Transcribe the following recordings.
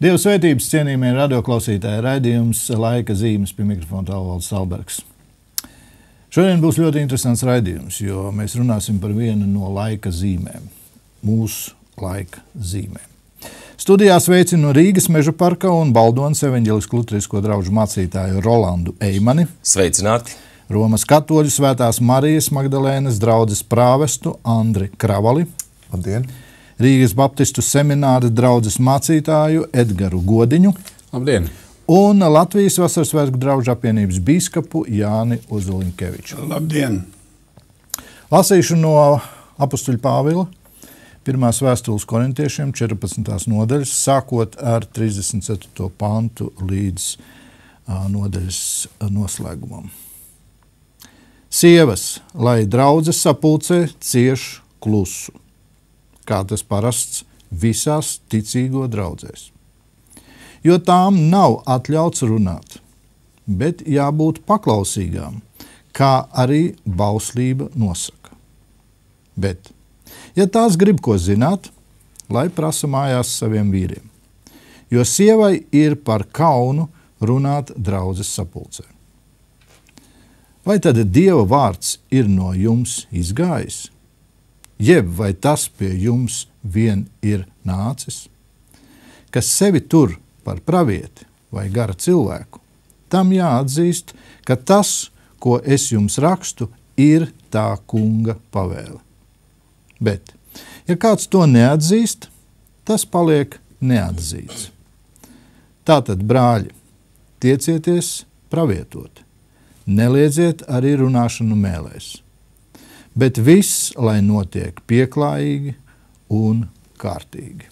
Dieva svētības cienījamie radioklausītāji, raidījums Laika zīmes pie mikrofona Tālvalds Salbergs. Šodien būs ļoti interesants raidījums, jo mēs runāsim par vienu no laika zīmēm, mūsu laika zīmēm. Studijā sveicinu no Rīgas Meža parka un Baldonas evaņģelisko luterisko draugu mācītāju Rolandu Eimani. Sveicināti! Romas katoļu Svētās Marijas Magdalēnas draudzes prāvestu Andri Kravali. Labdien! Rīgas Baptistu semināra draudzes mācītāju Edgaru Godiņu. Labdien! Un Latvijas Vasaras svētku draugu apvienības bīskapu Jāni Ozolinkeviču. Labdien! Lasīšu no apustuļa Pāvila pirmās vēstules korintiešiem 14. nodaļas, sākot ar 34. pantu līdz nodaļas noslēgumam. Sievas, lai draudzes sapulcē cieš klusu, kā tas parasts visās ticīgo draudzēs. Jo tām nav atļauts runāt, bet jābūt paklausīgām, kā arī bauslība nosaka. Bet, ja tās grib ko zināt, lai prasa mājās saviem vīriem, jo sievai ir par kaunu runāt draudzes sapulcē. Vai tad Dieva vārds ir no jums izgājis? Jeb vai tas pie jums vien ir nācis? Kas sevi tur par pravieti vai gara cilvēku, tam jāatzīst, ka tas, ko es jums rakstu, ir tā kunga pavēle. Bet, ja kāds to neatzīst, tas paliek neatzīts. Tātad, brāļi, tiecieties pravietoti, neliedziet arī runāšanu mēlēs. Bet viss, lai notiek pieklājīgi un kārtīgi.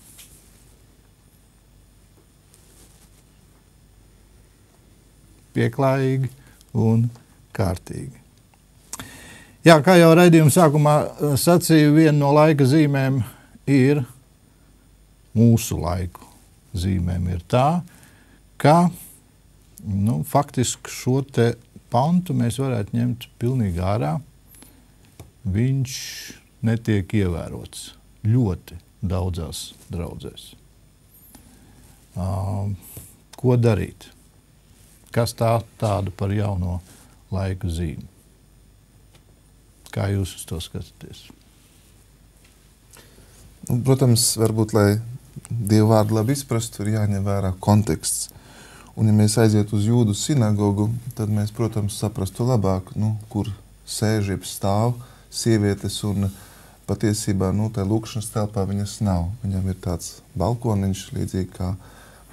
Pieklājīgi un kārtīgi. Jā, kā jau raidījuma sākumā sacīju, viena no laika zīmēm ir mūsu laiku zīmēm ir tā, ka faktiski šo te pantu mēs varētu ņemt pilnīgi ārā. Viņš netiek ievērots ļoti daudzās draudzēs. Ko darīt? Kas tādu par jauno laiku zīmi? Kā jūs uz to skatāties? Protams, varbūt, lai Dieva vārdu labi izprastu, ir jāņem vērā konteksts. Un, ja mēs aiziet uz jūdu sinagogu, tad mēs, protams, saprastu labāk, kur sēž jeb stāv sievietes, un patiesībā, tā lūkšanas telpā viņas nav. Viņam ir tāds balkoniņš, līdzīgi kā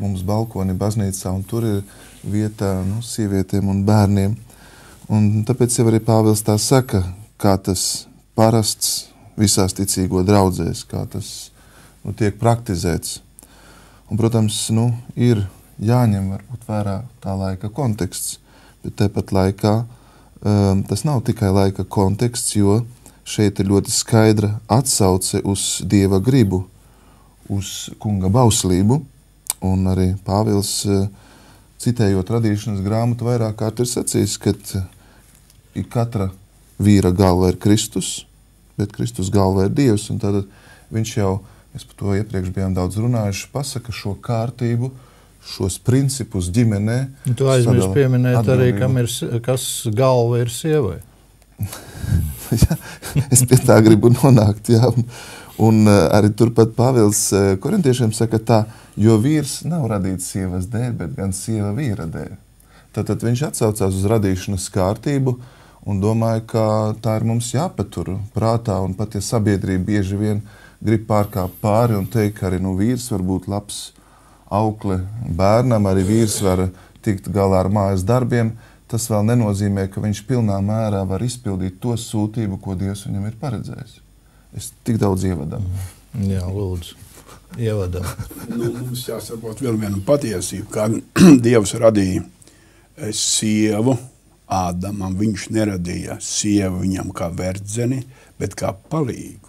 mums balkoni baznīcā, un tur ir vieta sievietēm un bērniem. Un tāpēc jau arī Pāvils tā saka, kā tas parasts visās ticīgo draudzēs, kā tas tiek praktizēts. Un, protams, ir jāņem varbūt vērā tā laika konteksts, bet tāpat laikā tas nav tikai laika konteksts, jo šeit ir ļoti skaidra atsauce uz Dieva gribu, uz kunga bauslību, un arī Pāvils, citējot radīšanas grāmatu, vairāk kārt ir sacījis, ka katra vīra galva ir Kristus, bet Kristus galva ir Dievs, un tad viņš jau, mēs par to iepriekš bijām daudz runājuši, pasaka šo kārtību, šos principus ģimenē. Tu aizmirst pieminēt arī, kas galva ir sievai. Jā, es pie tā gribu nonākt, jā. Un arī turpat Pāvils korintiešiem saka tā, jo vīrs nav radīts sievas dēļ, bet gan sieva vīra dēļ. Tātad viņš atsaucās uz radīšanas kārtību un domāja, ka tā ir mums jāpatur prātā, un pat ja sabiedrība bieži vien grib pārkāpt pāri un teikt, ka arī vīrs var būt labs aukle bērnam, arī vīrs var tikt galā ar mājas darbiem, tas vēl nenozīmē, ka viņš pilnā mērā var izpildīt to sūtību, ko Dievs viņam ir paredzējis. Es tik daudz ievadam. Jā, lūdzu, ievadam. Mums jāsaprot vēl vienu patiesību, kā Dievs radīja sievu Ādamam. Viņš neradīja sievu viņam kā verdzeni, bet kā palīgu.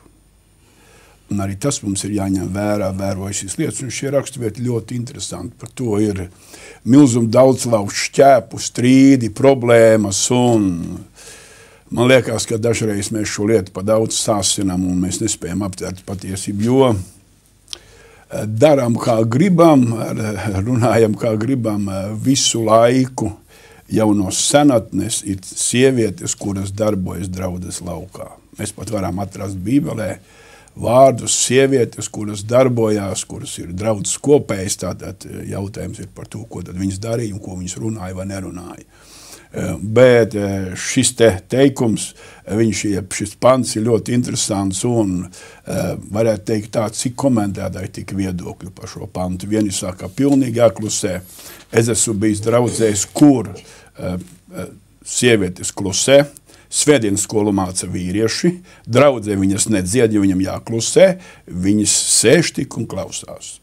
Un arī tas mums ir jāņem vērā, vērojot šīs lietas, un šie raksturvieti ļoti interesanti. Par to ir milzuma daudzlauku šķēpu, strīdi, problēmas, un man liekas, ka dažreiz mēs šo lietu pa daudz sāsinām, un mēs nespējam aptvert patiesību, jo darām, kā gribam, runājam, kā gribam visu laiku. Jau no senatnes ir sievietes, kuras darbojas draudzes laukā. Mēs pat varam atrast Bībelē vārdus sievietes, kuras darbojās, kuras ir draudzes kopējas. Tātad jautājums ir par to, ko tad viņas darīja un ko viņas runāja vai nerunāja. Bet šis teikums, šis pants ir ļoti interesants un varētu teikt tā, cik komentētāji tika viedokļi par šo pantu. Vieni saka, pilnīgi jāklusē. Es esmu bijis draudzēs, kur sievietes klusē, svētdienas skolu māca vīrieši, draudzē viņas nedzied, jo viņam jāklusē, viņas sēž tik un klausās.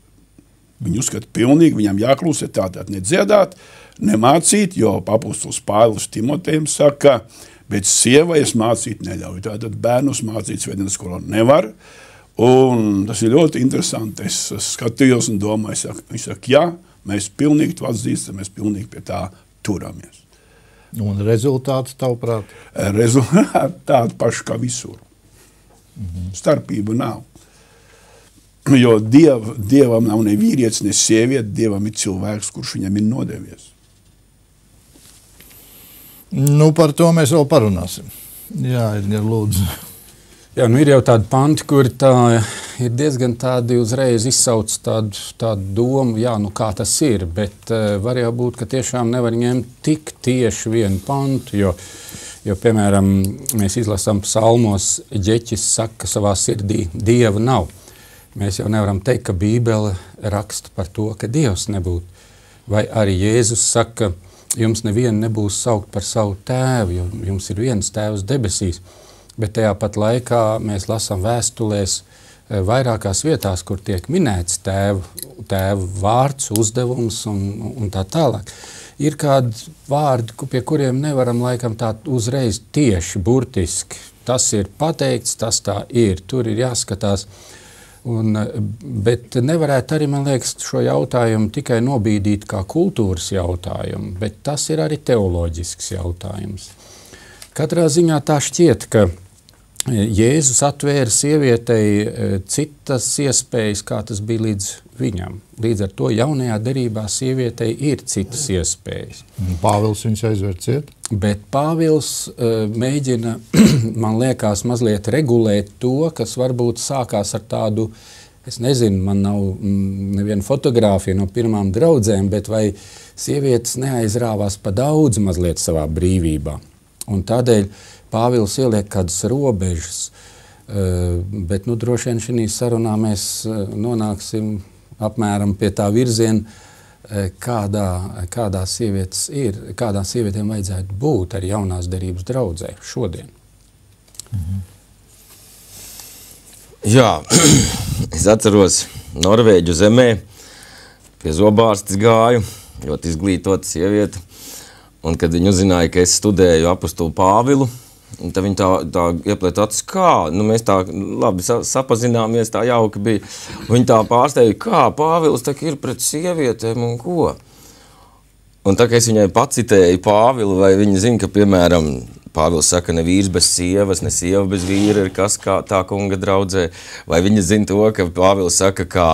Viņi uzskata pilnīgi, viņam jāklusē, tātad nedziedāt, nemācīt, jo apostols Pāvils Timotejam saka, bet sievai es mācīt neļauju. Tātad bērnus mācīt svētdienas skolā nevar, un tas ir ļoti interesanti. Es skatījos un domāju, viņš saka, jā, mēs pilnīgi to atzīstam, mēs pilnīgi pie tā turamies. Un rezultāts, tavuprāt? Rezultāti tādi paši kā visur. Starpība nav. Jo Dievam nav ne vīrietis, ne sieviete, Dievam ir cilvēks, kurš viņam ir nodevies. Nu, par to mēs vēl parunāsim. Jā, Edgar, lūdzu. Jā, nu ir jau tādi panti, kur tā ir diezgan tādi uzreiz izsauc tādu domu, jā, nu kā tas ir, bet var jau būt, ka tiešām nevar ņemt tik tieši vienu pantu, jo piemēram, mēs izlasām psalmos, ģeķis saka savā sirdī, Dieva nav. Mēs jau nevaram teikt, ka Bībele raksta par to, ka Dievs nebūtu. Vai arī Jēzus saka, jums nevienu nebūs saukt par savu tēvu, jo jums ir viens tēvs debesīs. Bet tajā pat laikā mēs lasām vēstulēs vairākās vietās, kur tiek minēts tēvu vārds, uzdevums un tā tālāk. Ir kādi vārdi, pie kuriem nevaram laikam tā uzreiz tieši, burtiski. Tas ir pateikts, tas tā ir, tur ir jāskatās. Bet nevarētu arī, man liekas, šo jautājumu tikai nobīdīt kā kultūras jautājumu, bet tas ir arī teoloģisks jautājums. Katrā ziņā tā šķiet, ka Jēzus atvēra sievietei citas iespējas, kā tas bija līdz viņam. Līdz ar to jaunajā derībā sievietei ir citas iespējas. Pāvils viņus aizver ciet? Bet Pāvils mēģina, man liekas, mazliet regulēt to, kas varbūt sākās ar tādu, es nezinu, man nav neviena fotogrāfija no pirmām draudzēm, bet vai sievietes neaizrāvās pa daudz mazliet savā brīvībā. Un tādēļ Pāvils ieliek kādas robežas, bet droši vien šī sarunā mēs nonāksim apmēram pie tā virziena, kādā sievietēm vajadzētu būt ar jaunās derības draudzē šodien. Jā, es atceros Norvēģu zemē, pie zobārstes gāju, ļoti izglītota sieviete, un kad viņi uzzināja, ka es studēju apostulu Pāvilu, un tad viņi tā ieplēt acis, kā, mēs tā labi sapazināmies, tā jauka bija. Viņi tā pārsteigja, kā Pāvils tā ir pret sievietēm un ko. Un tā, ka es viņai pacitēju Pāvilu, vai viņi zina, ka, piemēram, Pāvils saka, ne vīrs bez sievas, ne sieva bez vīra ir kas kā tā kunga draudzē, vai viņi zina to, ka Pāvils saka, kā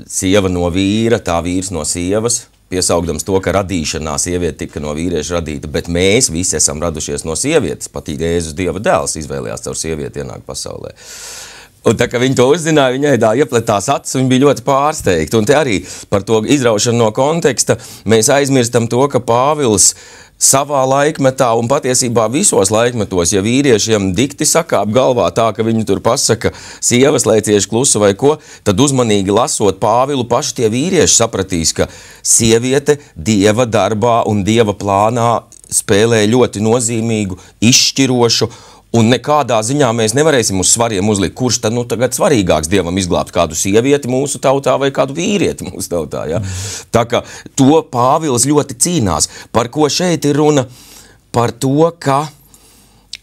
sieva no vīra, tā vīrs no sievas, piesaugdams to, ka radīšanā sieviete tika no vīrieša radīta, bet mēs visi esam radušies no sievietes, pat Jēzus Dieva dēls izvēlējās caur sievieti ienākt pasaulē. Un tā, ka viņi to uzzināja, viņai tā iepletās acis, viņa bija ļoti pārsteigta. Un te arī par to izraušanu no konteksta mēs aizmirstam to, ka Pāvils savā laikmetā un patiesībā visos laikmetos, ja vīriešiem dikti sakāp galvā tā, ka viņi tur pasaka sievas, lai cieši klusu vai ko, tad uzmanīgi lasot Pāvilu, paši tie vīrieši sapratīs, ka sieviete Dieva darbā un Dieva plānā spēlē ļoti nozīmīgu, izšķirošu, un nekādā ziņā mēs nevarēsim uz svariem uzlikt, kurš tad tagad svarīgāks Dievam izglābt kādu sievieti mūsu tautā vai kādu vīrieti mūsu tautā. Ja? Tā kā to Pāvils ļoti cīnās. Par ko šeit ir runa? Par to, ka,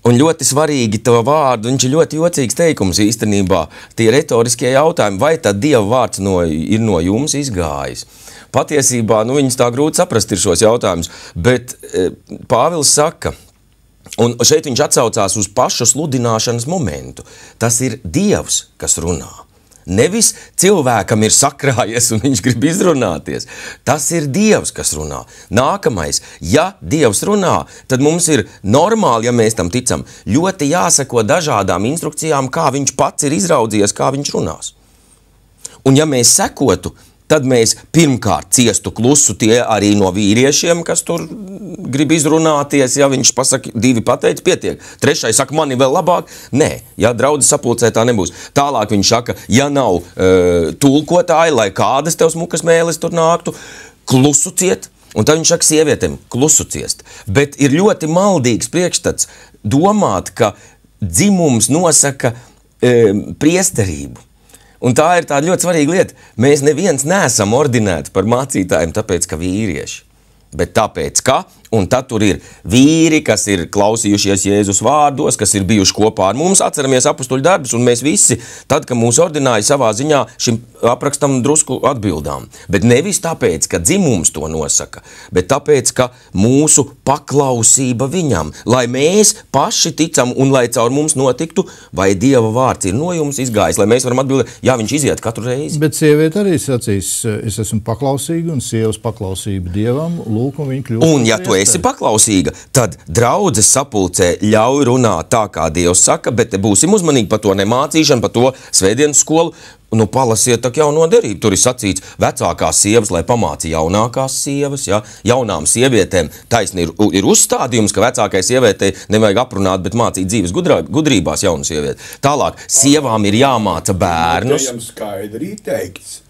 un ļoti svarīgi to vārdu, viņš ir ļoti jocīgs teikums īstenībā, tie retoriskie jautājumi, vai tad Dieva vārds ir no jums izgājis? Patiesībā, viņus tā grūti saprast ir šos jautājumus, bet Pāvils saka, un šeit viņš atsaucās uz pašu sludināšanas momentu. Tas ir Dievs, kas runā. Nevis cilvēkam ir sakrājies un viņš grib izrunāties. Tas ir Dievs, kas runā. Nākamais, ja Dievs runā, tad mums ir normāli, ja mēs tam ticam, ļoti jāseko dažādām instrukcijām, kā viņš pats ir izraudzījies, kā viņš runās. Un ja mēs sekotu, tad mēs pirmkārt ciestu klusu tie arī no vīriešiem, kas tur grib izrunāties, ja viņš pasaka, 2 pateic, pietiek. 3. saka, mani vēl labāk. Nē, ja draudzes sapulcē tā nebūs. Tālāk viņš saka, ja nav tulkotāji, lai kādas tev smukas mēles tur nāktu, klusu ciet. Un tad viņš saka sievietēm, klusu ciest. Bet ir ļoti maldīgs priekšstats domāt, ka dzimums nosaka priesterību. Un tā ir tāda ļoti svarīga lieta. Mēs neviens neesam ordinēti par mācītājiem, tāpēc, ka vīrieši. Bet tāpēc, ka, un tad tur ir vīri, kas ir klausījušies Jēzus vārdos, kas ir bijuši kopā ar mums, atceramies apustuļu darbus, un mēs visi, tad, kad mūs ordināja savā ziņā, šim aprakstam drusku atbildām. Bet nevis tāpēc, ka dzimums to nosaka, bet tāpēc, ka mūsu paklausība viņam, lai mēs paši ticam un lai caur mums notiktu, vai Dieva vārds ir no jums izgājis, lai mēs varam atbildēt, jā, viņš iziet katru reizi. Bet sieviete arī sacīs, es esmu paklausīga un sievas paklausība Dievam, lūk, un viņa kļūst. Un ja tu esi paklausīga, tad draudzes sapulcē ļauj runāt tā, kā Dievs saka, bet būsim uzmanīgi par to nemācīšanu, par to svētdienas skolu. Nu, palasiet tak jauno derību. Tur ir sacīts vecākās sievas, lai pamāca jaunākās sievas. Ja? Jaunām sievietēm taisni ir uzstādījums, ka vecākai sievietei nevajag aprunāt, bet mācīt dzīves gudrībās jaunu sievieti. Tālāk, sievām ir jāmāca bērnus. Tajam skaidri teikts,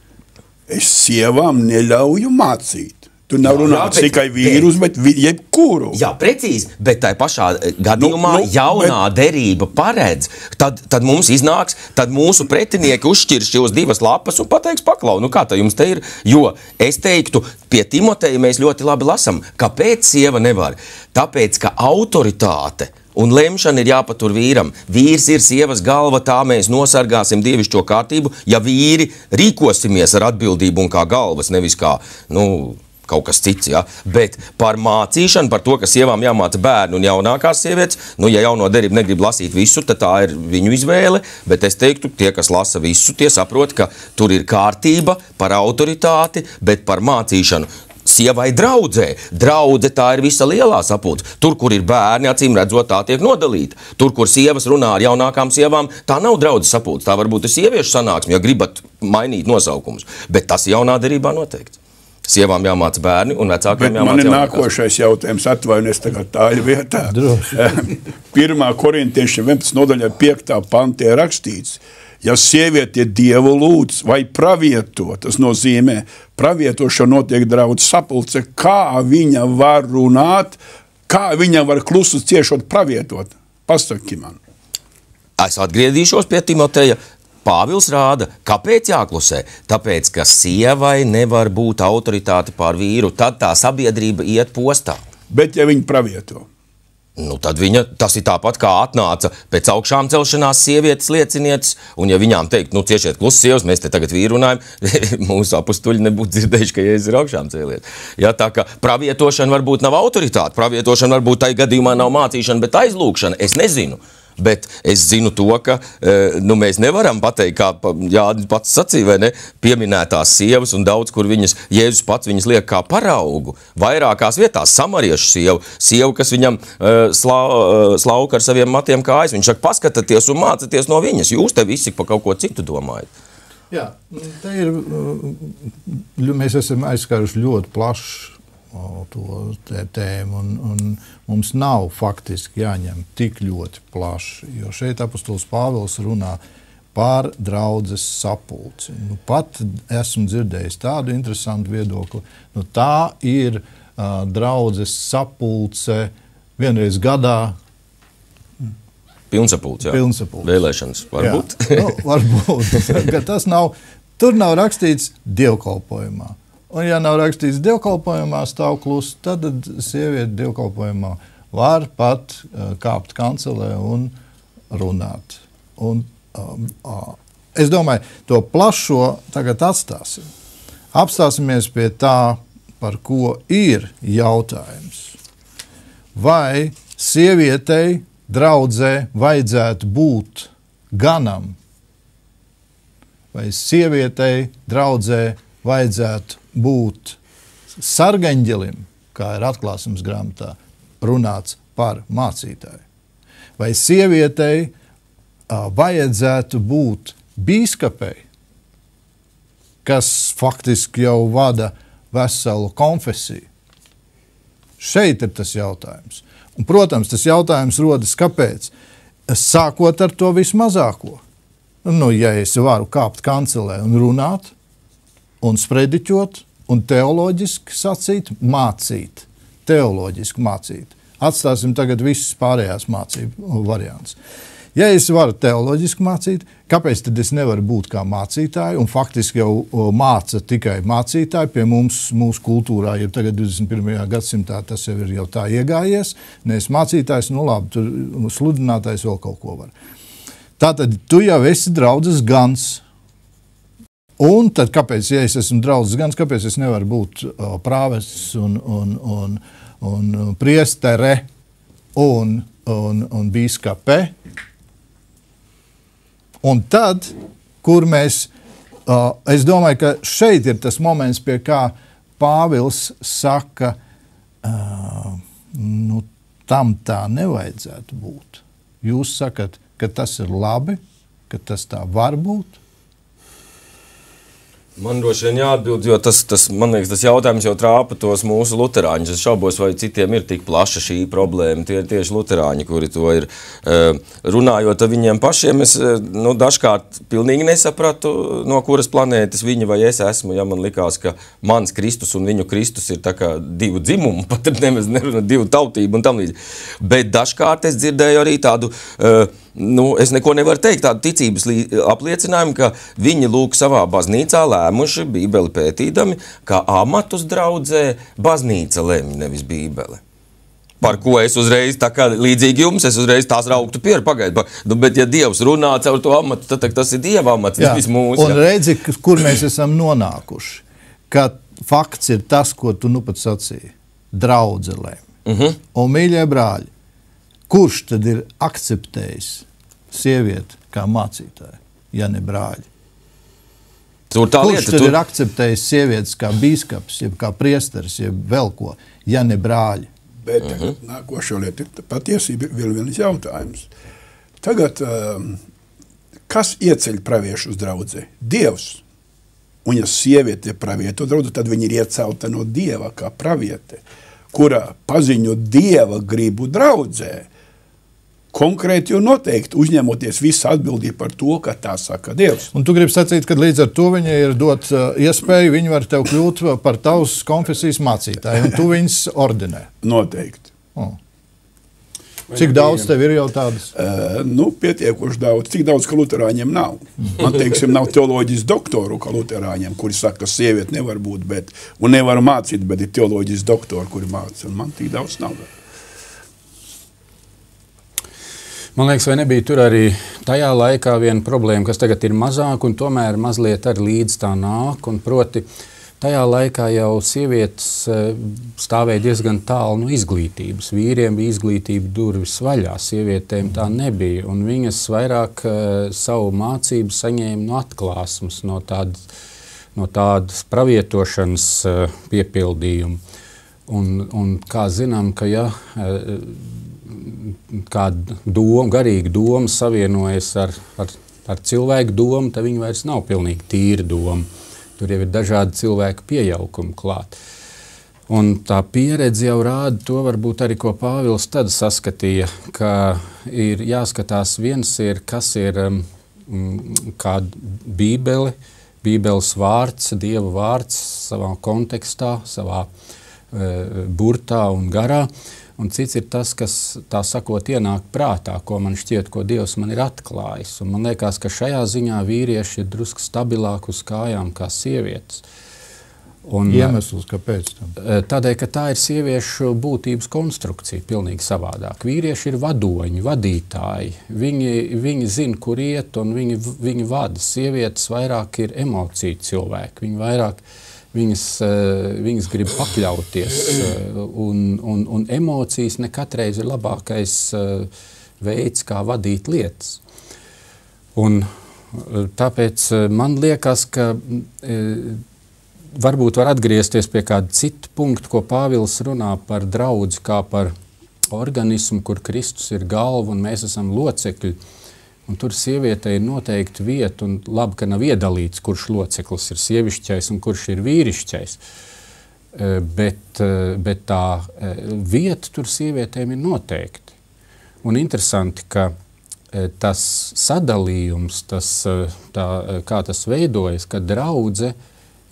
es sievām neļauju mācīt. Tu nav runāts tikai vīrus, bet jebkuru. Jā, precīzi, bet tai pašā gadījumā jaunā derība paredz, tad mums iznāks, tad mūsu pretinieki uzšķirs šos 2 lapas un pateiks paklau. Nu kā tā jums te ir? Jo es teiktu, pie Timoteja mēs ļoti labi lasam, kāpēc sieva nevar? Tāpēc, ka autoritāte un lemšana ir jāpatur vīram. Vīrs ir sievas galva, tā mēs nosargāsim dievišķo kārtību, ja vīri rīkosimies ar atbildību un kā galvas, nevis kā, kaut kas cits, ja? Bet par mācīšanu, par to, ka sievām jāmāca bērni un jaunākās sievietes, ja jauno derību negrib lasīt visu, tad tā ir viņu izvēle, bet es teiktu, tie, kas lasa visu, tie saprot, ka tur ir kārtība par autoritāti, bet par mācīšanu. Sievai draudzē. Draudze tā ir visa lielā sapulce. Tur, kur ir bērni, acīm redzot, tā tiek nodalīta. Tur, kur sievas runā ar jaunākām sievām, tā nav draudzes sapulce. Tā varbūt ir sieviešu sanāksme, ja gribat mainīt nosaukumus. Bet tas jaunā derībā noteikts. Sievām jāmāca bērni un vecākiem jāmāca jaunākās. Man ir nākošais jautājums, atvainojies tagad tāļu vietā. 1. korintiešiem 11. nodaļā 5. pantē rakstīts, ja sieviete Dievu lūdz vai pravieto, tas nozīmē, pravietošana notiek draudzes sapulce, kā viņa var runāt, kā viņa var klusu ciešot pravietot? Pasaki man. Es atgriezīšos pie Timoteja. Pāvils rāda, kāpēc jāklusē? Tāpēc, ka sievai nevar būt autoritāte pār vīru, tad tā sabiedrība iet postā. Bet ja viņa pravieto? Tad tas ir tāpat kā atnāca pēc augšām celšanās sievietes liecinietes, un ja viņām teikt, ciešiet klusi sievas, mēs te tagad vīru runājam, mūsu apustuļi nebūtu dzirdējuši, ka Jēzus ir augšām cēliet. Ja, tā kā pravietošana varbūt nav autoritāte, pravietošana varbūt tai gadījumā nav mācīšana, bet aizlūkšana, es nezinu. Bet es zinu to, ka mēs nevaram pateikt, kā Jānis pats sacīja, vai ne, pieminētās sievas un daudz, kur Jēzus pats viņas liek kā paraugu. Vairākās vietās samariešu sievu, kas viņam slauka ar saviem matiem kājas. Viņš saka, paskatieties un mācaties no viņas. Jūs te visi pa kaut ko citu domājat. Jā, te ir, mēs esam aizskāruši ļoti plašu to tēmu, un mums nav faktiski jāņem tik ļoti plaši, jo šeit apostols Pāvils runā par draudzes sapulci. Pat esmu dzirdējis tādu interesantu viedokli, tā ir draudzes sapulce vienreiz gadā. Pilnsapulce, jā. Pilnsapulce. Vēlēšanas, varbūt. Jā, varbūt. Tas nav, tur nav rakstīts dievkalpojumā. Un, ja nav rakstīts dievkalpojumā stāv klusi, tad sieviete dievkalpojumā var pat kāpt kancelē un runāt. Un, es domāju, to plašo tagad atstāsim. Apstāsimies pie tā, par ko ir jautājums. Vai sievietei draudzē vajadzētu būt ganam vai sievietei draudzē vajadzētu būt sargaņģelim, kā ir atklāsmes grāmatā runāts par mācītāju. Vai sievietei vajadzētu būt bīskapei, kas faktiski jau vada veselu konfesiju. Šeit ir tas jautājums. Un, protams, tas jautājums rodas kāpēc? Sākot ar to vismazāko. Ja es varu kāpt kancelē un runāt, un sprediķot, un teoloģiski sacīt, mācīt. Teoloģiski mācīt. Atstāsim tagad visas pārējās mācību variants. Ja es varu teoloģiski mācīt, kāpēc tad es nevaru būt kā mācītāji, un faktiski jau māca tikai mācītāji pie mums, mūsu kultūrā, ja tagad 21. gadsimtā tas jau ir jau tā iegājies, nevis mācītājs, nu labi, tur sludinātājs vēl kaut ko var. Tātad tu jau esi draudzes gans, un tad kāpēc, ja es esmu draudzes gans, kāpēc es nevaru būt prāvests un priestere un bīskape? Un tad, kur mēs, es domāju, ka šeit ir tas moments, pie kā Pāvils saka, tam tā nevajadzētu būt. Jūs sakat, ka tas ir labi, ka tas tā var būt? Man droši vien jāatbild, jo man liekas, tas jautājums jau trāpa tos mūsu luterāņus. Es šaubos, vai citiem ir tik plaša šī problēma. Tie ir tieši luterāņi, kuri to ir runājot ar viņiem pašiem. Es dažkārt pilnīgi nesapratu, no kuras planētas viņi vai es esmu. Ja man likās, ka mans Kristus un viņu Kristus ir tā kā divu dzimumu, pat nemaz nerunā divu tautību un tam līdzi. Bet dažkārt es dzirdēju arī tādu... es neko nevaru teikt, tādu ticības apliecinājumu, ka viņi lūk savā baznīcā lēmuši Bībeli pētīdami, ka amatus draudzē baznīca lemj, nevis Bībele. Par ko es uzreiz, tā kā līdzīgi jums, es uzreiz tās rauktu pieru pagaidu. Bet ja Dievs runā caur to amatu, tad tas ir Dieva amats, nevis mūsu. Un redzi, kur mēs esam nonākuši, ka fakts ir tas, ko tu nu pat sacīji, draudze lemj. Un mīļie brāļi, kurš tad ir akceptējis sievieti kā mācītāju, ja ne brāļi? Kurš tad ir akceptējis sievietes kā bīskaps, jeb kā priesteris, jeb vēl ko, ja ne brāļi? Bet nākošo lietu ir patiesība vēl viens jautājums. Tagad, kas ieceļ praviešu uz draudzē? Dievs. Un ja sieviete ir pravieto draudze, tad viņa ir iecelta no Dieva kā praviete, kura paziņo Dieva gribu draudzē. Konkrēti un noteikti uzņemoties visu atbildību par to, ka tā saka Dievs. Un tu gribi sacīt, ka līdz ar to viņai ir dot iespēju, viņi var tev kļūt par tavas konfesijas mācītāju, un tu viņus ordinē. Noteikti. Cik daudz tev ir jau tādas? Pietiekoši daudz. Cik daudz, ka luterāņiem nav. Man, teiksim, nav teoloģijas doktoru, kā luterāņiem, kuri saka, ka sieviete nevar būt, un nevar mācīt, bet ir teoloģijas doktori, kuri māca. Un man tik daudz nav. Man liekas, vai nebija tur arī tajā laikā viena problēma, kas tagad ir mazāk, un tomēr mazliet arī līdz tā nāk, un proti tajā laikā jau sievietes stāvēja diezgan tālu no izglītības. Vīriem bija izglītība durvis vaļā, sievietēm tā nebija, un viņas vairāk savu mācību saņēma no atklāsmes, no tādas pravietošanas piepildījuma. Un kā zinām, ka kāda garīga doma savienojas ar cilvēku domu, tad viņa vairs nav pilnīgi tīra doma. Tur jau ir dažādi cilvēku piejaukumi klāt. Un tā pieredze jau rāda to, varbūt arī, ko Pāvils tad saskatīja, ka ir jāskatās viens ir, kas ir kā Bībele, Bībeles vārds, Dieva vārds savā kontekstā, savā burtā un garā. Un cits ir tas, kas, tā sakot, ienāk prātā, ko man šķiet, ko Dievs man ir atklājis. Un man liekas, ka šajā ziņā vīrieši ir drusku stabilāk uz kājām kā sievietes. Iemesls, kāpēc tam? Tādēļ, ka tā ir sieviešu būtības konstrukcija pilnīgi savādāk. Vīrieši ir vadoņi, vadītāji. Viņi zina, kur iet, un viņi vada. Sievietes vairāk ir emociju cilvēki. Viņi vairāk... Viņas grib pakļauties, un emocijas ne katreiz ir labākais veids, kā vadīt lietas. Un tāpēc man liekas, ka varbūt var atgriezties pie kāda cita punkta, ko Pāvils runā par draudzi kā par organismu, kur Kristus ir galva un mēs esam locekļi. Un tur sievietei ir noteikti vieta, un labi, ka nav iedalīts, kurš loceklis ir sievišķais un kurš ir vīrišķais. Bet tā vieta tur sievietēm ir noteikti. Un interesanti, ka tas sadalījums, kā tas veidojas, ka draudze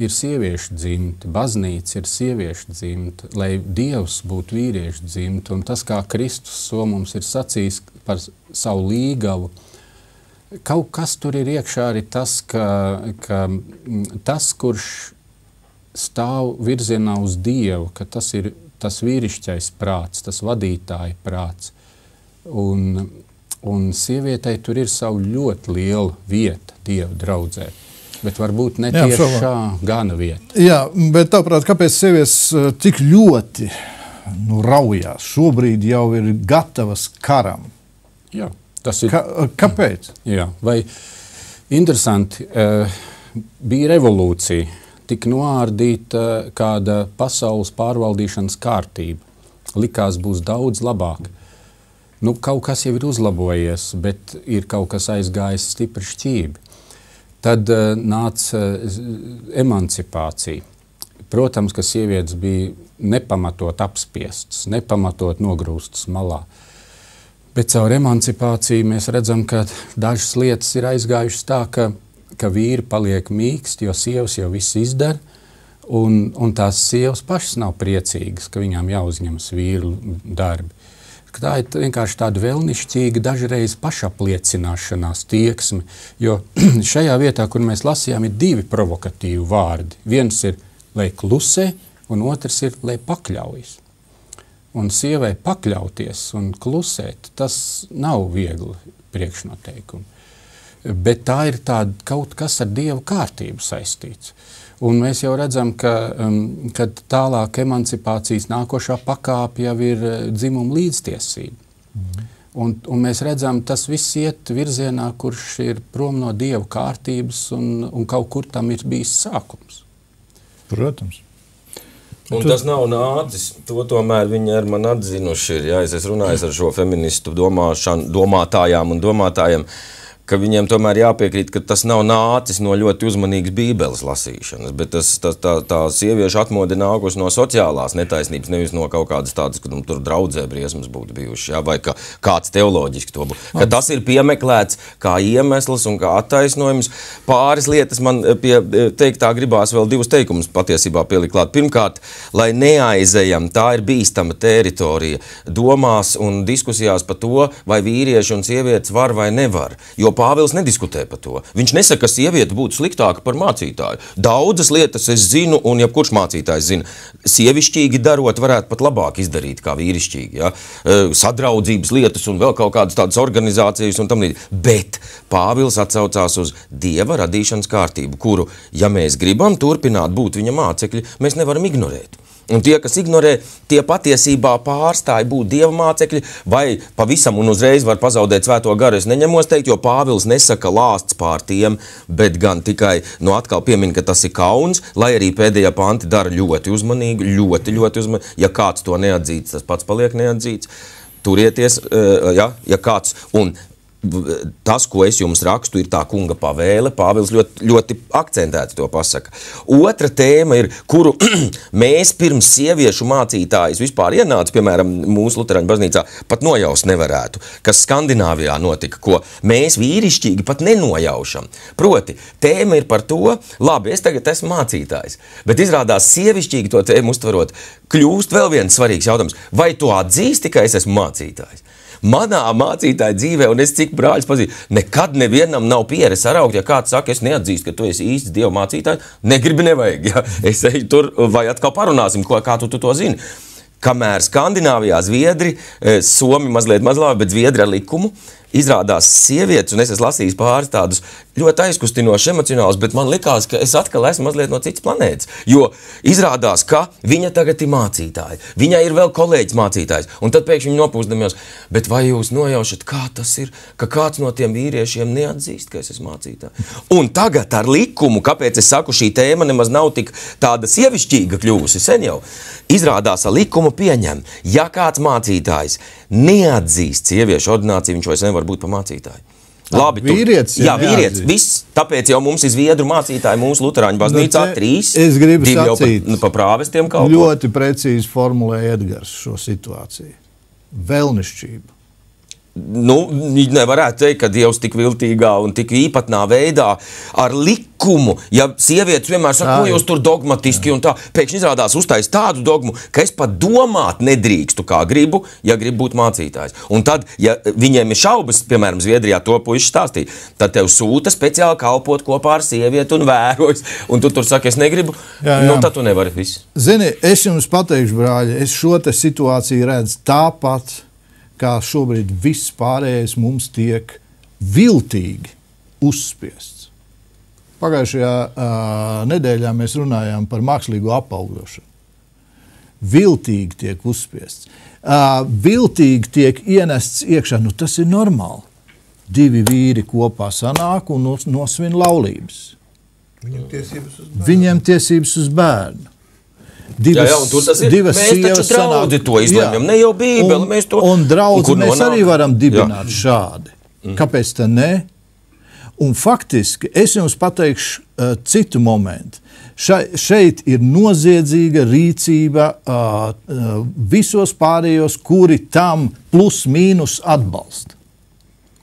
ir sieviešu dzimta, baznīca ir sieviešu dzimta, lai Dievs būtu vīriešu dzimta. Un tas, kā Kristus mums ir sacījis par savu līgavu, kaut kas tur ir iekšā arī tas, ka tas, kurš stāv virzienā uz Dievu, ka tas ir tas vīrišķais prāts, tas vadītāja prāts. Un sievietei tur ir savu ļoti liela vieta Dieva draudzē. Bet varbūt ne tieši šā gana vieta. Jā, bet tāprāt, kāpēc sievietes tik ļoti raujās? Šobrīd jau ir gatavas karam. Jā, tas ir. Kāpēc? Jā, vai interesanti, bija revolūcija, tika noārdīta kāda pasaules pārvaldīšanas kārtība. Likās būs daudz labāk. Nu, kaut kas jau ir uzlabojies, bet ir kaut kas aizgājis stipri šķībi. Tad nāca emancipācija. Protams, ka sievietes bija nepamatot apspiestas, nepamatot nogrūstas malā. Bet caur emancipāciju mēs redzam, ka dažas lietas ir aizgājušas tā, ka vīri paliek mīksti, jo sievas jau viss izdara, un tās sievas pašas nav priecīgas, ka viņām jāuzņemas vīru darbi. Tā ir vienkārši tāda vēlnišķīga, dažreiz pašapliecināšanās tieksme, jo šajā vietā, kur mēs lasījām, ir divi provokatīvi vārdi. Viens ir, lai klusē, un otrs ir, lai pakļaujas. Un sievai pakļauties un klusēt, tas nav viegli priekšnoteikumi. Bet tā ir tāda kaut kas ar Dievu kārtību saistīts. Un mēs jau redzam, ka tālāk emancipācijas nākošā pakāpe jau ir dzimuma līdztiesība. Un mēs redzam, tas viss iet virzienā, kurš ir prom no Dieva kārtības, un kaut kur tam ir bijis sākums. Protams. Un tas nav nācis, to tomēr viņi ar man atzinuši ir. Ja, es runāju ar šo feministu domātājām un domātājiem, ka viņiem tomēr jāpiekrīt, ka tas nav nācis no ļoti uzmanīgas Bībeles lasīšanas, bet tā sieviešu atmode nākusi no sociālās netaisnības, nevis no kaut kādas tādas, ka tur draudzē briesmas būtu bijuši, ja, vai kāds teoloģiski to būtu. Ka tas ir piemeklēts kā iemesls un kā attaisnojums. Pāris lietas man pie teiktā gribās vēl divus teikumus patiesībā pielikt klāt. Pirmkārt, lai neaizejam, tā ir bīstama teritorija domās un diskusijās par to, vai vīrieši un sievietes var vai nevar, jo Pāvils nediskutē par to. Viņš nesaka, ka sieviete būtu sliktāka par mācītāju. Daudzas lietas es zinu, un jebkurš mācītājs zina. Sievišķīgi darot varētu pat labāk izdarīt kā vīrišķīgi. Ja? Sadraudzības lietas un vēl kaut kādas tādas organizācijas un tam līdzīgi. Bet Pāvils atsaucās uz Dieva radīšanas kārtību, kuru, ja mēs gribam turpināt būt viņa mācekļi, mēs nevaram ignorēt. Un tie, kas ignorē, tie patiesībā pārstāja būt Dieva mācekļi vai pavisam un uzreiz var pazaudēt svēto garu. Es neņemos teikt, jo Pāvils nesaka lāsts pār tiem, bet gan tikai atkal piemin, ka tas ir kauns, lai arī pēdējā panti dara ļoti uzmanīgi, ļoti uzmanīgi. Ja kāds to neatzīts, tas pats paliek neatzīts. Turieties, ja kāds un tas, ko es jums rakstu, ir tā kunga pavēle. Pāvils ļoti akcentēti to pasaka. Otra tēma ir, kuru mēs pirms sieviešu mācītājas vispār ienāca, piemēram, mūsu Luterāņu baznīcā, pat nojaust nevarētu, kas Skandināvijā notika, ko mēs vīrišķīgi pat nenojaušam. Proti, tēma ir par to, labi, es tagad esmu mācītājs, bet izrādās sievišķīgi to tēmu uztverot, kļūst vēl viens svarīgs jautājums. Vai tu atzīsti, ka es esmu mācītājs? Manā mācītāja dzīvē, un es cik brāļus pazīstu, nekad nevienam nav pieres saraukt, ja kāds saka, es neatzīstu, ka tu esi īsts Dieva mācītājs, negribi nevajag, ja es eju tur, vai atkal parunāsim, kā tu to zini. Kamēr Skandināvijā zviedri, Somi mazliet mazlāk, bet zviedri ar likumu, izrādās sievietes, un es esmu lasījis pāris tādus ļoti aizkustinošus, emocionālus, bet man likās, ka es atkal esmu mazliet no citas planētas. Jo izrādās, ka viņa tagad ir mācītāja, viņai ir vēl kolēģis mācītājs, un tad pēkšņi viņa nopūsdamies, bet vai jūs nojaušat, kā tas ir, ka kāds no tiem vīriešiem neatzīst, ka es esmu mācītāja? Un tagad ar likumu, kāpēc es saku, šī tēma nemaz nav tik tāda sievišķīga kļūsi, sen jau, izrādās ar likumu pieņem, ja kāds mācītājs neatzīst sieviešu ordināciju, viņš vairs nevar būt par mācītāju. Labi, vīrietis, jā, vīrietis, viss, tāpēc jau mums ir zviedru mācītāji mūsu luterāņu baznīcā 3, es gribu 2 jau sacīt, pa prāvestiem kalpo. Ļoti precīzi formulēja Edgars šo situāciju. Vēlnišķība. Nu, nevarētu teikt, ka Dievs tik viltīgā un tik īpatnā veidā ar likumu, ja sievietes vienmēr saka, ko jūs tur dogmatiski un tā, pēkšņi izrādās uztais tādu dogmu, ka es pat domāt nedrīkstu, kā gribu, ja gribu būt mācītājs. Un tad, ja viņiem ir šaubas, piemēram, Zviedrijā to puiši stāstīja, tad tev sūta speciāli kalpot kopā ar sievieti un vērojas, un tu tur saki, es negribu, nu tad tu nevari visu. Zini, es jums pateikšu, brāļi, es šo te situāciju redzu tāpat, kā šobrīd viss pārējais mums tiek viltīgi uzspiests. Pagājušajā nedēļā mēs runājām par mākslīgo apaugļošanu. Viltīgi tiek uzspiests. Viltīgi tiek ienests iekšā. Nu, tas ir normāli. 2 vīri kopā sanāk un nosvin laulības. Viņiem tiesības uz bērnu. Jā, un tur tas ir. Mēs taču draudzi to izlemjam, ne jau Bībeli, mēs to... Un draudzi mēs arī varam dibināt šādi. Kāpēc tā ne? Un faktiski, es jums pateikšu citu momentu. Šeit ir noziedzīga rīcība visos pārējos, kuri tam plus mīnus atbalsta.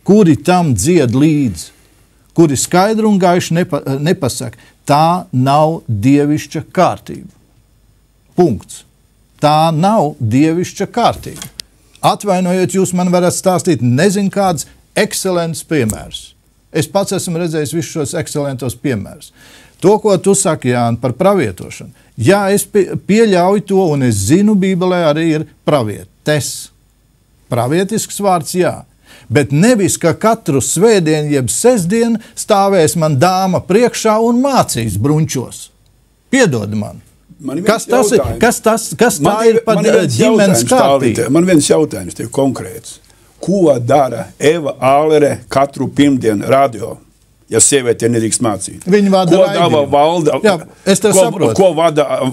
Kuri tam dzied līdzi. Kuri skaidri un gaiši nepasaka. Tā nav dievišķa kārtība. Punkts. Tā nav dievišķa kārtība. Atvainojiet, jūs man varat stāstīt nezinu kāds ekscelents piemērs. Es pats esmu redzējis visus šos ekscelentos piemērus. To, ko tu saki, Jāni, par pravietošanu. Jā, es pieļauju to, un es zinu, Bībelē arī ir pravietes. Pravietisks vārds, jā. Bet nevis, ka katru svētdienu jeb sestdienu stāvēs man dāma priekšā un mācīs bruņčos. Piedod man. Kas tas ir? Kas tā ir par ģimenes kārtību? Man viens jautājums tev konkrēts. Ko dara Eva Ālere katru pirmdienu radio, ja sieviete nedrīkst mācīt? Viņa vada raidījumu. Jā, es tev saprotu.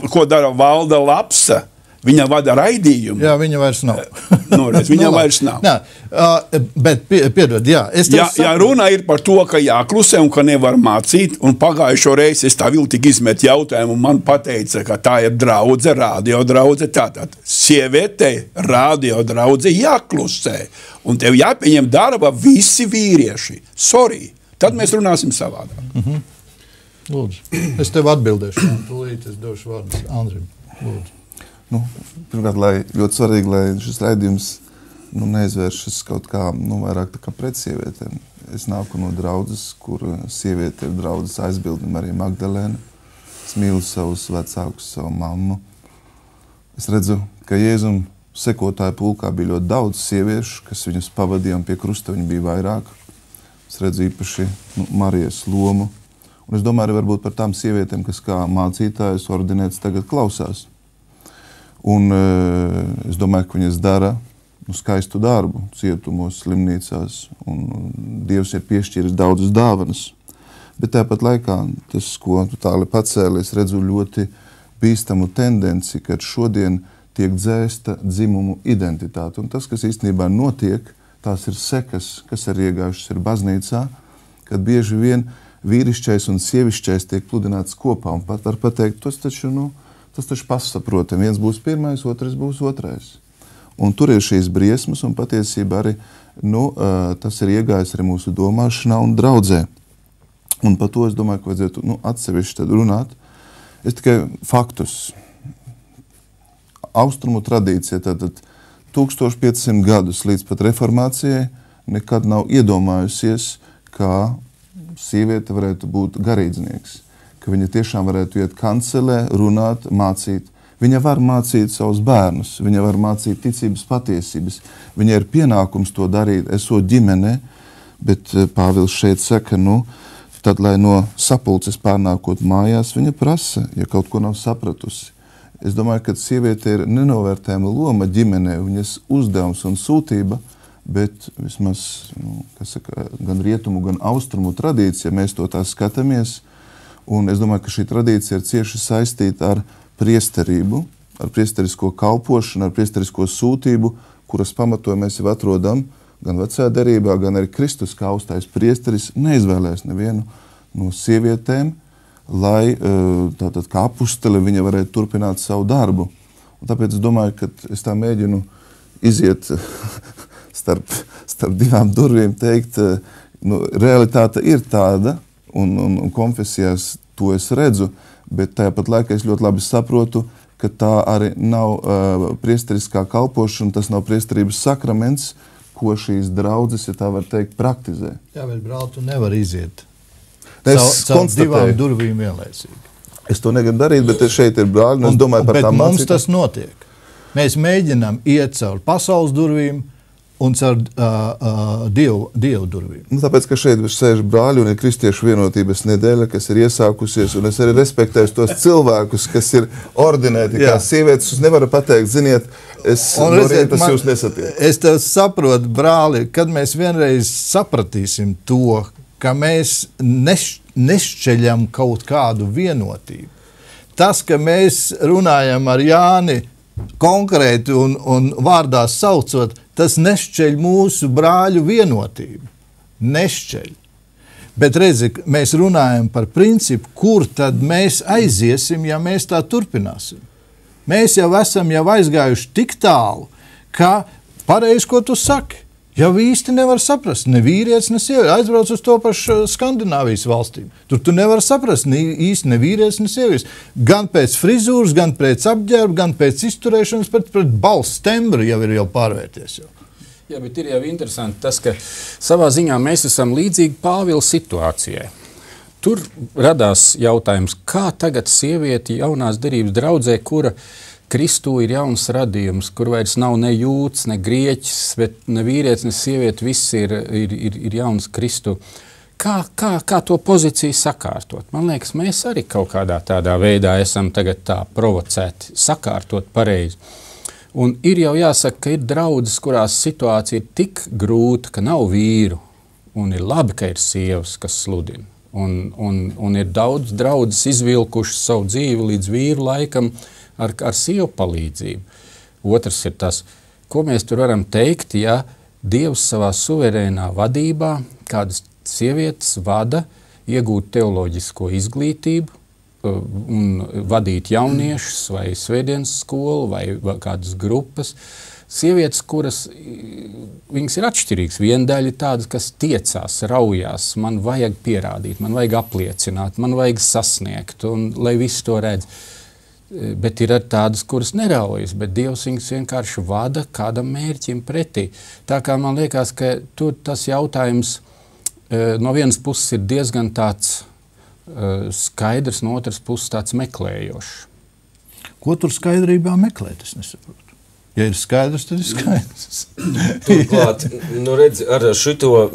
Ko dara Valda Lapsa? Viņa vada raidījumu. Jā, viņa vairs nav. Viņa vairs nav. Nā, bet piedod, jā. Ja runa ir par to, ka jāklusē un ka nevar mācīt, un pagājušo reizi es tā viltīgi izmetu jautājumu, un man pateica, ka tā ir draudze, radio draudze, tātad sievietei radio draudze jāklusē, un tev jāpieņem darba visi vīrieši. Sorry, tad mēs runāsim savādāk. Lūdzu, es tev atbildēšu, tūlīt es došu vārdu Andrim. Lūdzu. Pirmkārt, ļoti svarīgi, lai šis raidījums neizvēršas kaut kā vairāk tā kā pret sievietēm. Es nāku no draudzes, kur sieviete ir draudzes aizbildne Marija Magdalēna. Es mīlu savus vecākus, savu mammu. Es redzu, ka Jēzum sekotāju pulkā bija ļoti daudz sieviešu, kas viņus pavadīja, un pie krusta viņi bija vairāk. Es redzu īpaši Marijas lomu. Un es domāju, varbūt par tām sievietēm, kas kā mācītājas ordinētas tagad klausās. Un es domāju, ka viņas dara skaistu darbu cietumos, slimnīcās, un Dievs ir piešķīris daudzas dāvanas. Bet tāpat laikā tas, ko tu tāli pacēli, es redzu ļoti bīstamu tendenci, kad šodien tiek dzēsta dzimumu identitāte. Un tas, kas īstenībā notiek, tās ir sekas, kas ir iegājušas ir baznīcā, kad bieži vien vīrišķais un sievišķais tiek pludināts kopā. Un pat var pateikt, tas taču pasaprotam. Viens būs pirmais, otrs būs otrais. Un tur ir šīs briesmas, un patiesībā arī tas ir iegājis arī mūsu domāšanā un draudzē. Un par to es domāju, ka vajadzētu atsevišķi tad runāt. Es tikai faktus. Austrumu tradīcija, tātad 1500 gadus līdz pat reformācijai nekad nav iedomājusies, kā sieviete varētu būt garīdznieks. Ka viņa tiešām varētu iet kancelē, runāt, mācīt. Viņa var mācīt savus bērnus, viņa var mācīt ticības patiesības, viņa ir pienākums to darīt, esot ģimenē, bet Pāvils šeit saka, tad, lai no sapulces pārnākot mājās, viņa prasa, ja kaut ko nav sapratusi. Es domāju, ka sieviete ir nenovērtējama loma ģimenē, viņas uzdevums un sūtība, bet vismaz, gan rietumu, gan austrumu tradīcija, mēs to tā skatāmies, un es domāju, ka šī tradīcija ir cieši saistīta ar priesterību, ar priesterisko kalpošanu, ar priesterisko sūtību, kuras pamatoju mēs jau atrodam gan vecajā derībā, gan arī Kristus kā austais priesteris neizvēlēs nevienu no sievietēm, lai tātad kā apustele viņa varētu turpināt savu darbu. Un tāpēc es domāju, ka es tā mēģinu iziet starp divām durvīm, teikt, realitāte ir tāda, un konfesijās to es redzu, bet tāpat laikā es ļoti labi saprotu, ka tā arī nav priesteriskā kalpošana, tas nav priesterības sakraments, ko šīs draudzes, ja tā var teikt, praktizē. Jā, bet brāl, tu nevar iziet caur divām durvīm vienlaicīgi. Es to negribu darīt, bet šeit ir brāļi, un es domāju par tām mācītām. Bet mums tas notiek. Mēs mēģinām iet caur pasaules durvīm un caur dievu durvīm. Tāpēc, ka šeit sēž brāļi un ir kristiešu vienotības nedēļa, kas ir iesākusies, un es arī respektēju tos cilvēkus, kas ir ordinēti kā sievietes. Es nevaru pateikt, ziniet, jūs nesatiek. Es tev saprotu, brāli, kad mēs vienreiz sapratīsim to, ka mēs nešķeļam kaut kādu vienotību. Tas, ka mēs runājam ar Jāni konkrēti un vārdā saucot, tas nešķeļ mūsu brāļu vienotību. Nešķeļ. Bet redzi, mēs runājam par principu, kur tad mēs aiziesim, ja mēs tā turpināsim. Mēs jau esam aizgājuši tik tālu, ka pareizi, ko tu saki, jau īsti nevar saprast, ne vīrietis, ne sieviete. Aizbrauc uz to pašu Skandināvijas valstīm. Tur tu nevar saprast īsti ne vīrietis, ne sievietes. Gan pēc frizūras, gan pēc apģērba, gan pēc izturēšanas, pret balss tembru jau ir pārvērties. Jā, bet ir jau interesanti tas, ka savā ziņā mēs esam līdzīgi Pāvila situācijai. Tur radās jautājums, kā tagad sievieti jaunās derības draudzē, kura Kristū ir jauns radījums, kur vairs nav ne jūds, ne grieķis, bet ne vīrietis, ne sieviete, viss ir jauns Kristū. Kā to pozīciju sakārtot? Man liekas, mēs arī kaut kādā tādā veidā esam tagad tā provocēti sakārtot pareizi. Un ir jau jāsaka, ka ir draudzes, kurās situācija ir tik grūta, ka nav vīru, un ir labi, ka ir sievas, kas sludina. Un ir daudz draudzes izvilkušas savu dzīvi līdz vīru laikam ar sievu palīdzību. Otrs ir tas, ko mēs tur varam teikt, ja Dievs savā suverēnā vadībā kādas sievietes vada iegūt teoloģisko izglītību un vadīt jauniešus vai svētdienas skolu vai kādas grupas. Sievietes, kuras viņas ir atšķirīgas. Viena daļa ir tādas, kas tiecās, raujās, man vajag pierādīt, man vajag apliecināt, man vajag sasniegt, un lai visi to redz. Bet ir arī tādas, kuras neraujas, bet Dievs viņas vienkārši vada kādam mērķim pretī. Tā kā man liekas, ka tur tas jautājums no vienas puses ir diezgan tāds skaidrs, no otras puses tāds meklējošs. Ko tur skaidrībā meklēt, es nesaprotu. Ja ir skaidrs, tad ir skaidrs. Turklāt, redz, ar šito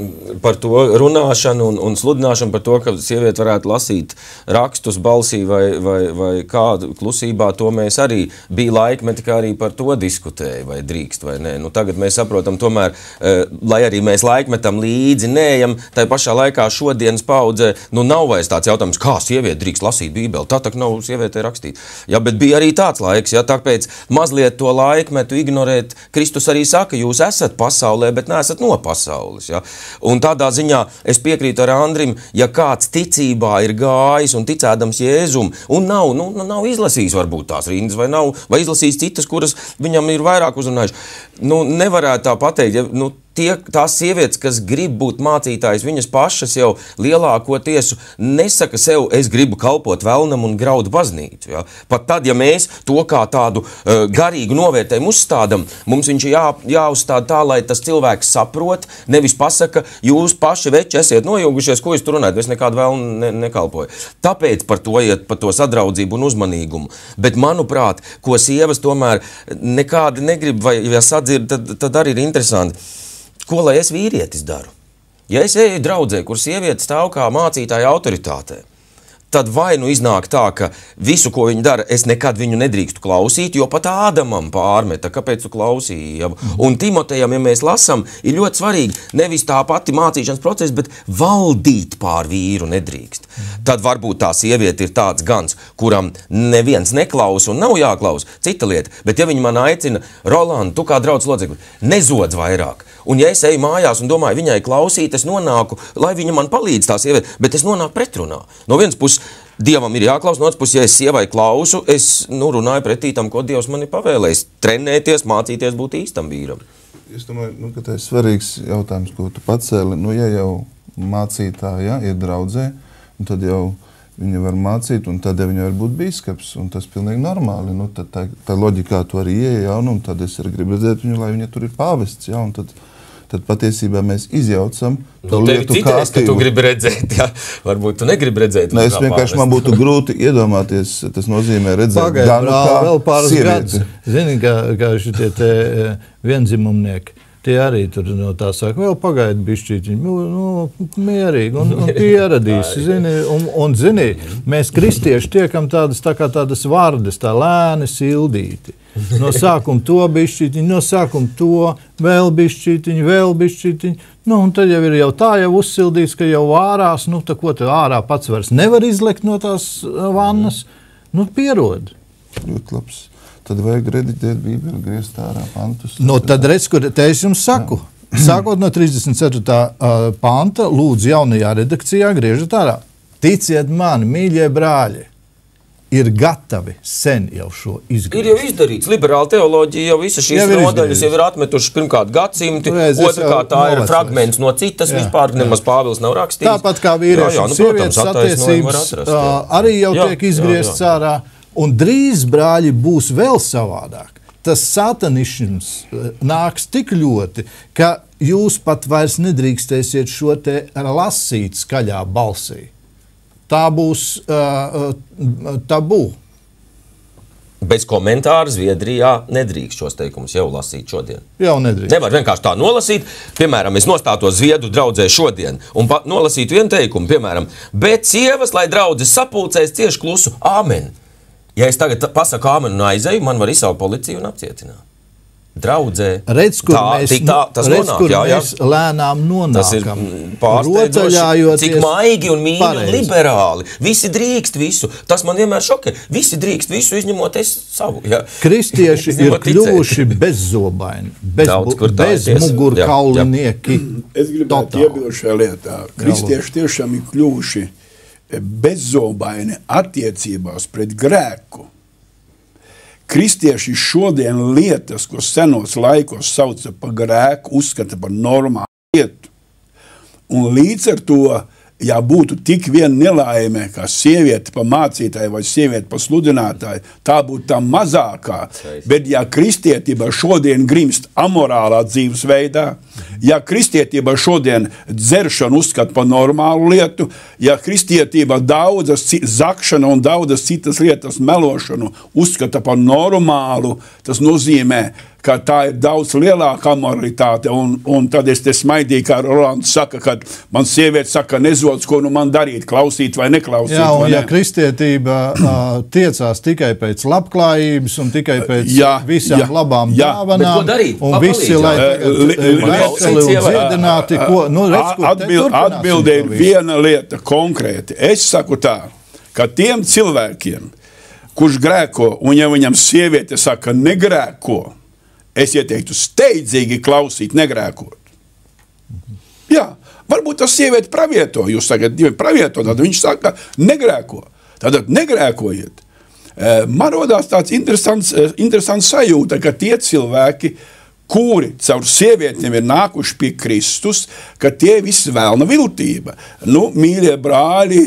par to runāšanu un sludināšanu par to, ka sieviete varētu lasīt rakstus balsī vai kādu klusībā, to mēs arī bija laikmeti, kā arī par to diskutēja, vai drīkst vai nē. Tagad mēs saprotam tomēr, lai arī mēs laikmetam līdzi neejam, tai pašā laikā šodienas paudzē, nav vairs tāds jautājums, kā sieviete drīkst lasīt Bībeli, tā nav sievietē rakstīt. Ja, bet bija arī tāds laiks, ja, tāpēc mazliet to laikmetu ignorēt. Kristus arī saka, jūs esat pasaulē, bet neesat no pasaules. Ja? Un tādā ziņā es piekrītu ar Andrim, ja kāds ticībā ir gājis un ticēdams Jēzum, un nav izlasījis varbūt tās rindas, vai izlasījis citas, kuras viņam ir vairāk uzrunājuši. Nevarētu tā pateikt, ja, tās sievietes, kas grib būt mācītājs, viņas pašas jau lielākoties nesaka sev, es gribu kalpot velnam un graudu baznīcu. Ja? Pat tad, ja mēs to kā tādu garīgu novērtējumu uzstādam, mums viņš jāuzstāda tā, lai tas cilvēks saprot, nevis pasaka, jūs paši veči esiet nojaugušies, ko jūs tur runājat, es nekādu velnu nekalpoju. Tāpēc par to sadraudzību un uzmanīgumu. Bet, manuprāt, ko sievas tomēr nekādi negrib, vai ja sadzird, tad arī ir interesanti. Ko lai es vīrietis daru? Ja es eju draudzē, kur sieviete stāv kā mācītāja autoritātē, tad vai nu iznāk tā, ka visu, ko viņa dara, es nekad viņu nedrīkstu klausīt, jo pat Ādamam pārmeta, kāpēc tu klausīji. Ja? Un Timotejam, ja mēs lasam, ir ļoti svarīgi nevis tā pati mācīšanas process, bet valdīt pār vīru nedrīkst. Tad varbūt tā sieviete ir tāds gans, kuram neviens neklausa un nav jāklausa, cita lieta. Bet ja viņa man aicina, Rolanda, tu kā draudz locekli, nezodz vairāk. Un ja es eju mājās un domāju, viņai klausīt, es nonāku, lai viņa man palīdz tā sieviete, bet es nonāku pretrunā. No vienas puses, Dievam ir jāklausa, no otras puses, ja es sievai klausu, es runāju pretī tam, ko Dievs man ir pavēlējis. Trenēties, mācīties būt īstam vīram. Es domāju, ka tas ir svarīgs jautājums, ko tu pacēli. Ja jau mācītāja ir draudzē, tad jau viņa var mācīt, un tad viņa var būt bīskaps, un tas pilnīgi normāli. Tad tā loģikā tu arī ieja, un tad es arī gribu redzēt viņu, lai viņa tur ir pāvests, un tad patiesībā mēs izjaucam to lietu kārtību. Ka tu gribi redzēt, jā. Varbūt tu negribi redzēt. Es vienkārši man būtu grūti iedomāties, tas nozīmē redzēt ganu kā vēl pāris sievieti. Gadus. Zini, kā šitie te vienzimumnieki, tie arī tur no tā saka, vēl pagaidi bišķītiņi, mierīgi un pieradīsi, zini, un zini, mēs kristieši tiekam tādas vardes, tā lēni sildīti. No sākuma to bišķītiņu, no sākuma to, vēl bišķītiņu, un tad jau ir tā jau uzsildīts, ka jau ārās, tā ko te ārā pats vairs nevar izlekt no tās vannas, pierod. Ļoti labs. Tad vajag rediģēt Bībeli, griezt ārā pantus. Tad redz, kur te es jums saku. Sākot no 34. panta, lūdzu jaunajā redakcijā griežat ārā. Ticiet mani, mīļie brāļi, ir gatavi sen jau šo izgriezt. Ir jau izdarīts. Liberāla teoloģija jau visas šīs nodaļas jau ir atmetušas pirmkārt gadsimti, otrkārt tā ir fragments no citas, vispār nemaz Pāvils nav rakstījis. Tāpat kā vīrieši un sievietes attiecības arī jau tiek izgriezts ārā. Un drīz, brāļi, būs vēl savādāk. Tas satanišms nāks tik ļoti, ka jūs pat vairs nedrīkstēsiet šo te lasīt skaļā balsī. Tā būs tabū. Bez komentāra Zviedrijā nedrīkst šos teikumus jau lasīt šodien. Jau nedrīkst. Nevar vienkārši tā nolasīt. Piemēram, es nostātos Zviedru draudzē šodien un nolasītu vienu teikumu, piemēram, bet sievas, lai draudzes sapulcēs cieši klusu, āmen. Ja es tagad pasaku āmen un aizēju, man var izsaukt policiju un apcietināt. Draudzē. Redz, kur mēs lēnām nonākam. Tas ir pārsteidzoši, cik maigi un mīļi un liberāli. Visi drīkst visu. Tas man vienmēr šokē. Visi drīkst visu, izņemot es savu. Ja. Kristieši ir kļuvuši bezzobaini, bez mugurkaulinieki. Es gribētu iebilst šajā lietā. Kristieši tiešām ir kļuvuši bezzobaini attiecībās pret grēku. Kristieši šodien lietas, ko senos laikos sauca par grēku, uzskata par normālu lietu. Un līdz ar to, ja būtu tik viena nelaime, kā sieviete pa mācītāju vai sieviete pa sludinātāju, tā būtu tā mazākā. Bet ja kristietība šodien grimst amorālā dzīvesveidā, ja kristietība šodien dzeršanu uzskata par normālu lietu, ja kristietība daudzas zakšana un daudzas citas lietas melošanu uzskata par normālu, tas nozīmē, ka tā ir daudz lielāka amoralitāte, un tad es te smaidīju, kā Rolands saka, kad man sieviete saka, nezodz, ko nu man darīt, klausīt vai neklausīt. Jā, un ja kristietība tiecās tikai pēc labklājības un tikai pēc visām labām dāvanām, un visi, lai veseli un dziedināti, atbilde ir viena lieta konkrēti. Es saku tā, ka tiem cilvēkiem, kurš grēko, un ja viņam sieviete saka negrēko, es ieteiktu steidzīgi klausīt, negrēkot. Jā, varbūt tas sieviete pravieto, jūs sakat, pravieto, tad viņš saka, negrēko. Tad negrēkojiet. Man rodās tāds interesants sajūta, ka tie cilvēki, kuri caur sievietēm ir nākuši pie Kristus, ka tie visi vēlna viltība. Nu, mīļie brāļi,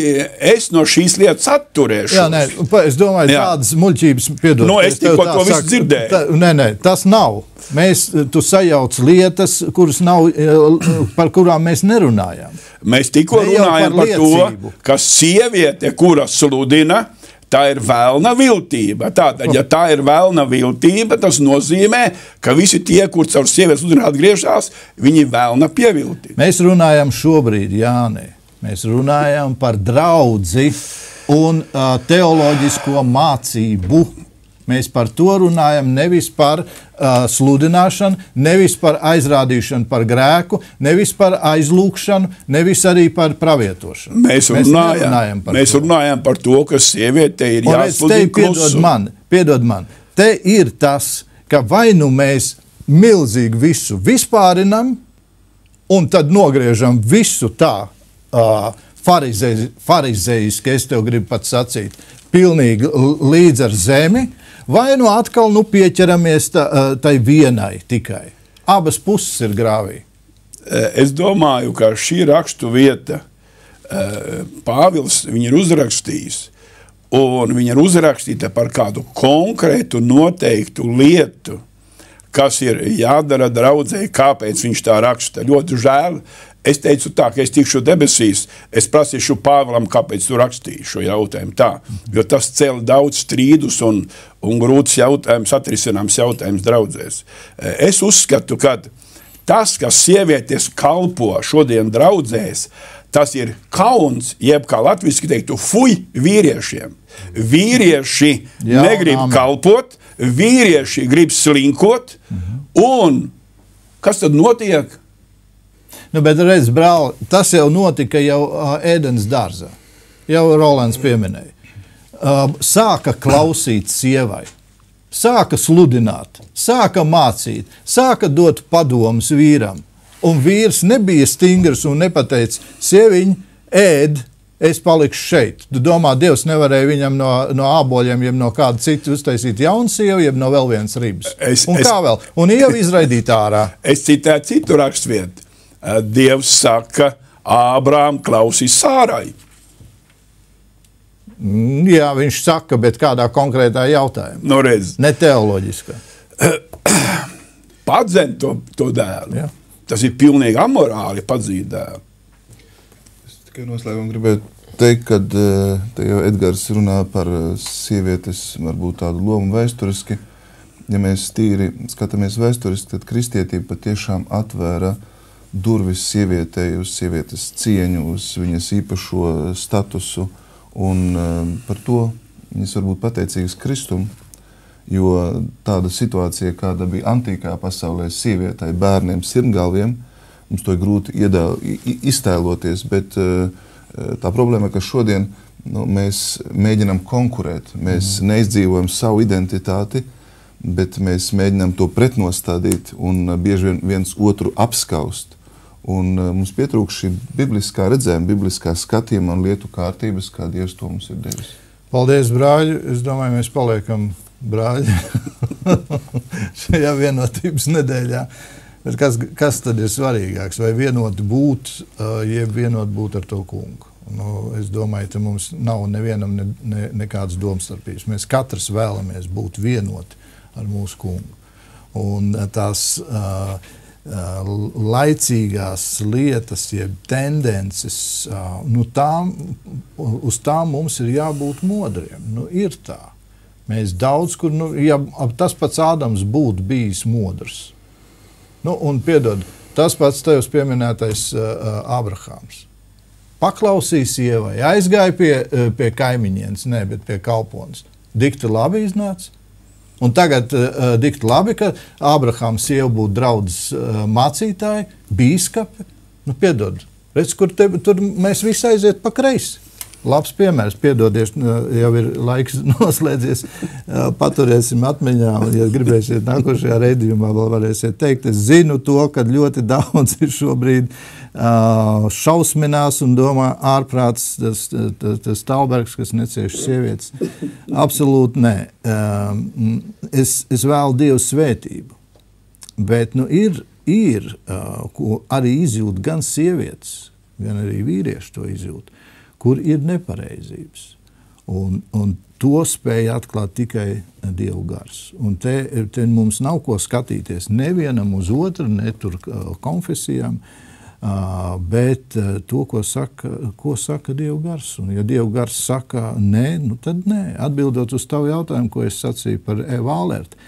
es no šīs lietas atturēšos. Jā, nē, es domāju, tādas muļķības, piedod. Nu, es tikko to visu dzirdēju. Nē, tas nav. Tu sajauc lietas, kuras nav, par kurām mēs nerunājām. Mēs tikko runājam par to, ka sieviete, kura sludina, tā ir vēlna viltība. Tātad, ja tā ir vēlna viltība, tas nozīmē, ka visi tie, kur caur sievietes sludina atgriežās, viņi vēlna pievilti. Mēs runājam šobrīd, Jāni, mēs runājam par draudzi un teoloģisko mācību. Mēs par to runājam, nevis par sludināšanu, nevis par aizrādīšanu par grēku, nevis par aizlūkšanu, nevis arī par pravietošanu. Mēs runājam par to, ka sieviete ir jāsludina klusu. Piedod man, te ir tas, ka vai nu mēs milzīgi visu vispārinam un tad nogriežam visu tā farizeiski, es tev gribu pat sacīt, pilnīgi līdz ar zemi, vai nu atkal pieķeramies tai vienai tikai. Abas puses ir grāvī. Es domāju, ka šī rakstu vieta Pāvils viņu ir uzrakstījis, un viņa ir uzrakstīta par kādu konkrētu noteiktu lietu, kas ir jādara draudzei, kāpēc viņš tā raksta. Ļoti žēl. Es teicu tā, ka es tikšu debesīs, es prasīšu Pāvilam, kāpēc tu rakstīji šo jautājumu tā, jo tas cēla daudz strīdus un grūts jautājums, atrisināms jautājums draudzēs. Es uzskatu, ka tas, kas sievietes kalpo šodien draudzēs, tas ir kauns, jeb kā latviski teiktu, fuj vīriešiem. Vīrieši negrib kalpot, vīrieši grib slinkot, un kas tad notiek? Bet redz, brāl, tas jau notika jau Ēdens dārzā. Jau Rolands pieminēja. Sāka klausīt sievai, sāka sludināt, sāka mācīt, sāka dot padomus vīram. Un vīrs nebija stingrs un nepateica, sieviņ, ēd, es palikšu šeit. Tu domā, Dievs nevarēja viņam no āboļiem, jeb no kāda cita uztaisīt jaunu sievu, jeb no vēl vienas ribas. Kā vēl? Un jau izraidīt ārā. Es citēju citu rakstvietu. Dievs saka, Ābrām klausīs Sārai. Jā, viņš saka, bet kādā konkrētā jautājumā. Nu, redz. Ne teoloģiskā. Padzent to dēlu. Jā. Tas ir pilnīgi amorāli padzīt dēlu. Es tikai noslēgumu gribētu teikt, ka te jau Edgars runā par sievietes varbūt tādu lomu vēsturiski. Ja mēs tīri skatāmies vēsturiski, tad kristietība patiešām atvēra durvis sievietei, uz sievietes cieņu, uz viņas īpašo statusu, un par to viņas varbūt pateicīgas Kristum, jo tāda situācija, kāda bija antīkā pasaulē sievietai, bērniem, sirmgalviem, mums to ir grūti iztēloties, bet tā problēma, ka šodien mēs mēģinam konkurēt, mēs neizdzīvojam savu identitāti, bet mēs mēģinam to pretnostādīt un bieži vien viens otru apskaust. Un mums pietrūkst šī bibliskā redzējuma, bibliskā skatījuma un lietu kārtības, kā Dievs to mums ir devis. Paldies, brāļi. Es domāju, mēs paliekam brāļi šajā vienotības nedēļā. Bet kas tad ir svarīgāks? Vai vienot būt, jeb vienot būt ar to kungu? Es domāju, ka mums nav nevienam nekādas domstarpības. Mēs katrs vēlamies būt vienoti ar mūsu kungu. Un tās laicīgās lietas, jeb tendences, uz tām mums ir jābūt modriem. Ir tā. Mēs daudz, kur, ja tas pats Ādams būtu bijis modrs. Un piedod, tas pats tevs pieminētais Abrahāms. Paklausīja sievai, aizgāja pie kaimiņienes, ne, bet pie kalpones. Dikti labi iznāca. Un tagad dikti labi, ka Ābrahāms sieva būtu draudzes mācītāji, bīskapi. Piedod, redz, tur mēs visi aiziet pa kreisi. Labs piemērs, piedodies, jau ir laiks noslēdzies, paturēsim atmiņā, un, ja gribēsiet nākošajā raidījumā vēl varēsiet teikt, es zinu to, ka ļoti daudz ir šobrīd šausminās un domā ārprāts tas Talbergs, kas necieš sievietes. Absolūti nē. Es vēlu Dievu svētību, Bet ir ko arī izjūt gan sievietes, gan arī vīrieši to izjūt, kur ir nepareizības. Un to spēja atklāt tikai Dievu gars. Un te mums nav ko skatīties nevienam uz otru, ne tur konfesijām, bet to, ko saka Dievu gars. Un ja Dievu gars saka nē, nu tad nē. Atbildot uz tavu jautājumu, ko es sacīju par Eva Alerti.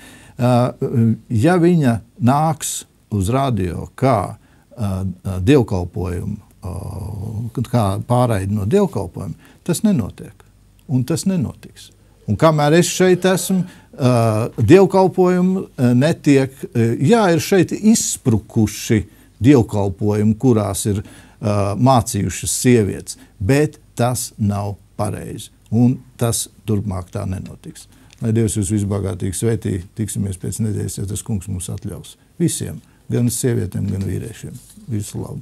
Ja viņa nāks uz radio kā dievkalpojumu, kā pārraidi no dievkalpojuma, tas nenotiek. Un tas nenotiks. Un kamēr es šeit esmu, dievkalpojumi netiek, ir šeit izsprukuši dievkalpojumi, kurās ir mācījušas sievietes, bet tas nav pareizi. Un tas turpmāk tā nenotiks. Lai Dievs jūs visbagātīgi svētī, tiksimies pēc nedēļas, ja tas kungs mums atļaus. Visiem, gan sievietēm, gan vīriešiem. Visu labu!